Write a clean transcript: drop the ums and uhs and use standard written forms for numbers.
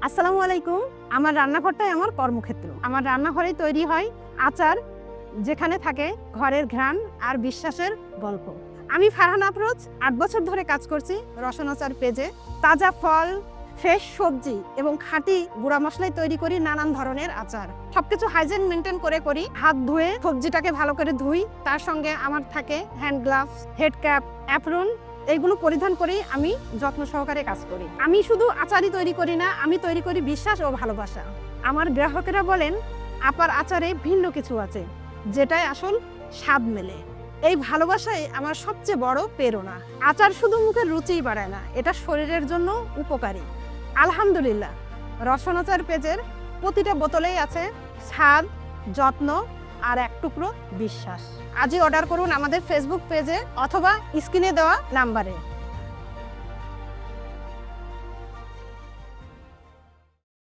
আসসালামু আলাইকুম। আমার রান্নাঘরটাই আমার কর্মক্ষেত্র। আমার রান্নাঘরেই তৈরি হয় আচার, যেখানে থাকে ঘরের ঘ্রাণ আর বিশ্বাসের গল্প। আমি ফারহান আফরোজ ৮ বছর ধরে কাজ করছি রসন আচার পেজে। তাজা ফল, ফ্রেশ সবজি এবং খাঁটি গুঁড়া মশলায় তৈরি করি নানান ধরনের আচার। সবকিছু হাইজিন মেনটেন করে করি। হাত ধুয়ে সবজিটাকে ভালো করে ধুই। তার সঙ্গে আমার থাকে hand gloves, head cap, apron. এইগুলো পরিধান করেই আমি যত্ন সহকারে কাজ করি। আমি শুধু আচারই তৈরি করি না, আমি তৈরি করি বিশ্বাস ও ভালোবাসা। আমার গ্রাহকেরা বলেন, আপার আচারে ভিন্ন কিছু আছে, যেটাই আসল স্বাদ মেলে। এই ভালোবাসাই আমার সবচেয়ে বড় প্রেরণা। আচার শুধু মুখের রুচিই বাড়ায় না, এটা শরীরের জন্য উপকারী। আলহামদুলিল্লাহ, রসন আচার পেজের প্রতিটা বোতলেই আছে স্বাদ, যত্ন আর এক টুকরো বিশ্বাস। আজই অর্ডার করুন আমাদের ফেসবুক পেজে অথবা স্ক্রিনে দেওয়া নাম্বারে।